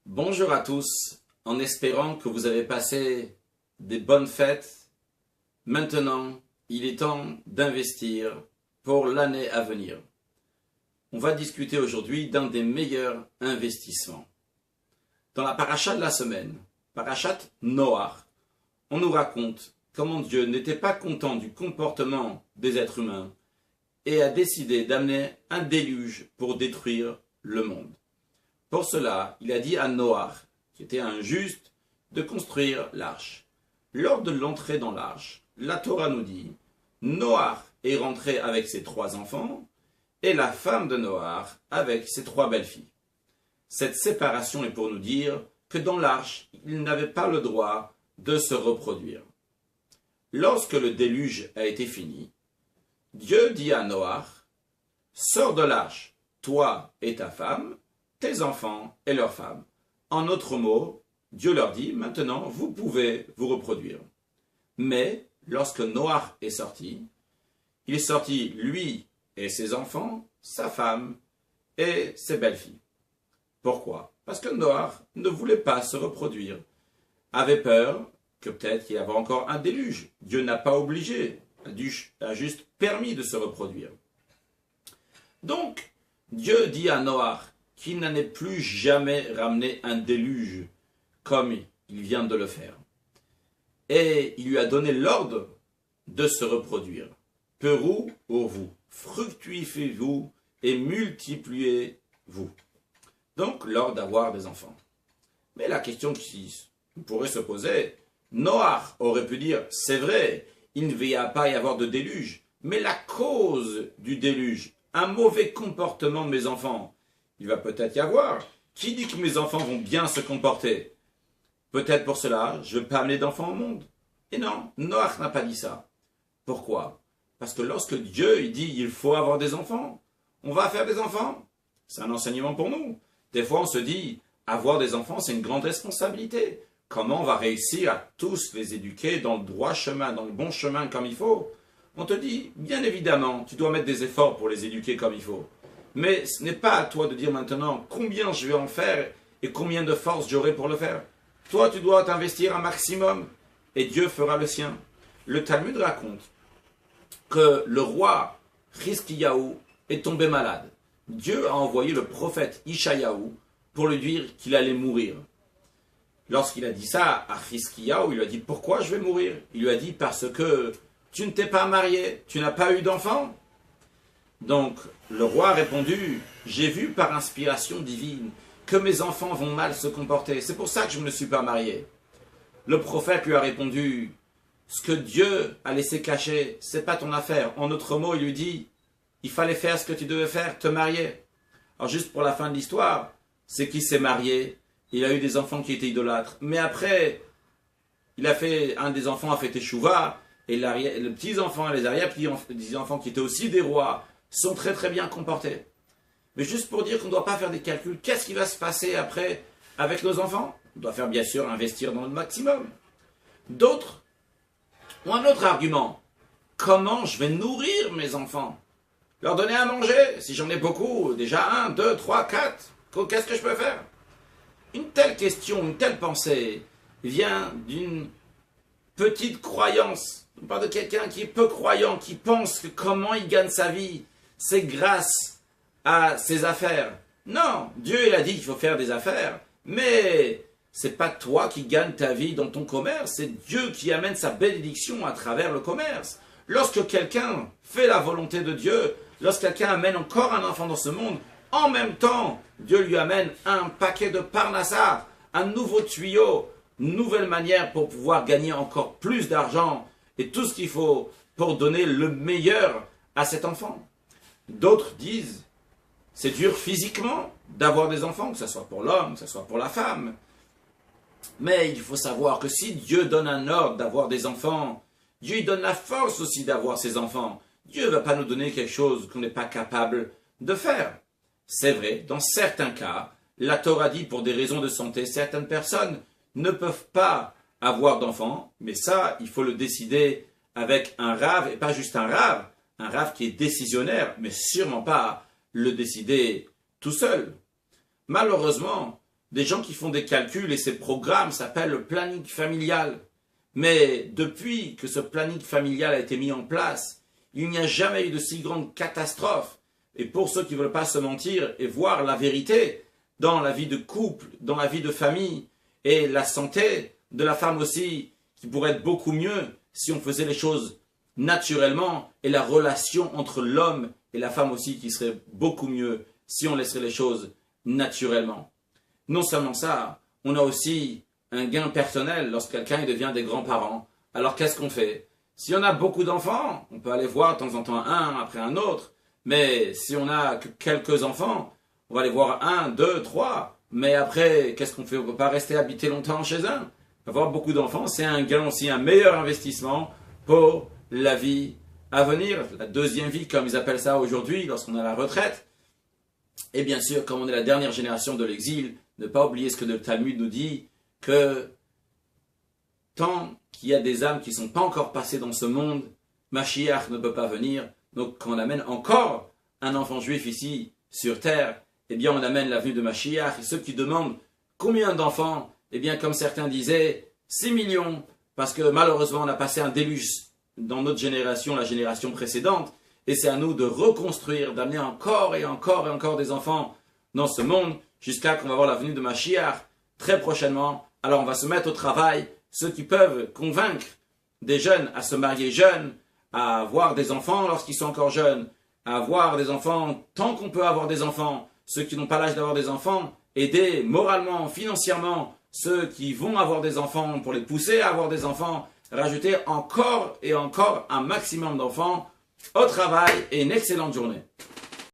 Bonjour à tous, en espérant que vous avez passé des bonnes fêtes. Maintenant, il est temps d'investir pour l'année à venir. On va discuter aujourd'hui d'un des meilleurs investissements. Dans la paracha de la semaine, parachat Noach, on nous raconte comment Dieu n'était pas content du comportement des êtres humains et a décidé d'amener un déluge pour détruire le monde. Pour cela, il a dit à Noach, qui était un juste, de construire l'arche. Lors de l'entrée dans l'arche, la Torah nous dit, Noach est rentré avec ses 3 enfants et la femme de Noach avec ses 3 belles-filles. Cette séparation est pour nous dire que dans l'arche, ils n'avaient pas le droit de se reproduire. Lorsque le déluge a été fini, Dieu dit à Noach, sors de l'arche, toi et ta femme, tes enfants et leurs femmes. En autres mots, Dieu leur dit, maintenant vous pouvez vous reproduire. Mais lorsque Noach est sorti, il est sorti lui et ses enfants, sa femme et ses belles-filles. Pourquoi? Parce que Noach ne voulait pas se reproduire, avait peur que peut-être qu'il y avait encore un déluge. Dieu n'a pas obligé, a juste permis de se reproduire. Donc, Dieu dit à Noach qu'il n'en est plus jamais ramené un déluge comme il vient de le faire. Et il lui a donné l'ordre de se reproduire. Perou pour vous, fructifiez-vous et multipliez-vous. Donc l'ordre d'avoir des enfants. Mais la question qui pourrait se poser, Noach aurait pu dire, c'est vrai, il ne va pas y avoir de déluge, mais la cause du déluge, un mauvais comportement de mes enfants, il va peut-être y avoir. Qui dit que mes enfants vont bien se comporter? Peut-être pour cela, je ne veux pas amener d'enfants au monde. Et non, Noach n'a pas dit ça. Pourquoi? Parce que lorsque Dieu il dit il faut avoir des enfants, on va faire des enfants. C'est un enseignement pour nous. Des fois on se dit, avoir des enfants c'est une grande responsabilité. Comment on va réussir à tous les éduquer dans le droit chemin, dans le bon chemin comme il faut? On te dit, bien évidemment, tu dois mettre des efforts pour les éduquer comme il faut. Mais ce n'est pas à toi de dire maintenant combien je vais en faire et combien de force j'aurai pour le faire. Toi, tu dois t'investir un maximum et Dieu fera le sien. Le Talmud raconte que le roi Hiskiyahu est tombé malade. Dieu a envoyé le prophète Ishayahu pour lui dire qu'il allait mourir. Lorsqu'il a dit ça à Hiskiyahu, il lui a dit « Pourquoi je vais mourir ?» Il lui a dit « Parce que tu ne t'es pas marié, tu n'as pas eu d'enfant. » Donc, le roi a répondu, j'ai vu par inspiration divine que mes enfants vont mal se comporter. C'est pour ça que je ne me suis pas marié. Le prophète lui a répondu, ce que Dieu a laissé cacher, c'est pas ton affaire. En d'autres mots, il lui dit, il fallait faire ce que tu devais faire, te marier. Alors, juste pour la fin de l'histoire, c'est qu'il s'est marié, il a eu des enfants qui étaient idolâtres. Mais après, un des enfants a fait teshuva, et les petits-enfants et les arrière-petits-enfants qui étaient aussi des rois, sont très très bien comportés. Mais juste pour dire qu'on ne doit pas faire des calculs, qu'est-ce qui va se passer après avec nos enfants? On doit faire bien sûr investir dans le maximum. D'autres ont un autre argument. Comment je vais nourrir mes enfants? Leur donner à manger? Si j'en ai beaucoup, déjà 1, 2, 3, 4, qu'est-ce que je peux faire? Une telle question, une telle pensée vient d'une petite croyance. On parle de quelqu'un qui est peu croyant, qui pense que comment il gagne sa vie, c'est grâce à ses affaires. Non, Dieu il a dit qu'il faut faire des affaires, mais c'est pas toi qui gagne ta vie dans ton commerce, c'est Dieu qui amène sa bénédiction à travers le commerce. Lorsque quelqu'un fait la volonté de Dieu, lorsque quelqu'un amène encore un enfant dans ce monde, en même temps, Dieu lui amène un paquet de parnassa, un nouveau tuyau, une nouvelle manière pour pouvoir gagner encore plus d'argent et tout ce qu'il faut pour donner le meilleur à cet enfant. D'autres disent, c'est dur physiquement d'avoir des enfants, que ce soit pour l'homme, que ce soit pour la femme. Mais il faut savoir que si Dieu donne un ordre d'avoir des enfants, Dieu lui donne la force aussi d'avoir ses enfants. Dieu ne va pas nous donner quelque chose qu'on n'est pas capable de faire. C'est vrai, dans certains cas, la Torah dit pour des raisons de santé, certaines personnes ne peuvent pas avoir d'enfants, mais ça, il faut le décider avec un rave, et pas juste un rave qui est décisionnaire, mais sûrement pas le décider tout seul. Malheureusement, des gens qui font des calculs et ces programmes s'appellent le planning familial. Mais depuis que ce planning familial a été mis en place, il n'y a jamais eu de si grande catastrophe. Et pour ceux qui ne veulent pas se mentir et voir la vérité dans la vie de couple, dans la vie de famille et la santé de la femme aussi, qui pourrait être beaucoup mieux si on faisait les choses naturellement, et la relation entre l'homme et la femme aussi qui serait beaucoup mieux si on laisserait les choses naturellement. Non seulement ça, on a aussi un gain personnel lorsque quelqu'un devient des grands-parents. Alors qu'est-ce qu'on fait? Si on a beaucoup d'enfants, on peut aller voir de temps en temps un après un autre, mais si on a que quelques enfants, on va aller voir un, deux, trois, mais après, qu'est-ce qu'on fait? On ne peut pas rester habiter longtemps chez un. Avoir beaucoup d'enfants, c'est un gain aussi, un meilleur investissement pour la vie à venir, la deuxième vie, comme ils appellent ça aujourd'hui, lorsqu'on a la retraite. Et bien sûr, comme on est la dernière génération de l'exil, ne pas oublier ce que le Talmud nous dit, que tant qu'il y a des âmes qui ne sont pas encore passées dans ce monde, Mashiach ne peut pas venir. Donc quand on amène encore un enfant juif ici, sur terre, eh bien on amène la venue de Mashiach. Et ceux qui demandent combien d'enfants, eh bien comme certains disaient, 6 millions, parce que malheureusement on a passé un déluge dans notre génération, la génération précédente, et c'est à nous de reconstruire, d'amener encore et encore et encore des enfants dans ce monde, jusqu'à qu'on va voir la venue de Mashiach très prochainement. Alors on va se mettre au travail, ceux qui peuvent convaincre des jeunes à se marier jeunes, à avoir des enfants lorsqu'ils sont encore jeunes, à avoir des enfants tant qu'on peut avoir des enfants, ceux qui n'ont pas l'âge d'avoir des enfants, aider moralement, financièrement, ceux qui vont avoir des enfants pour les pousser à avoir des enfants, rajouter encore et encore un maximum d'enfants au travail et une excellente journée.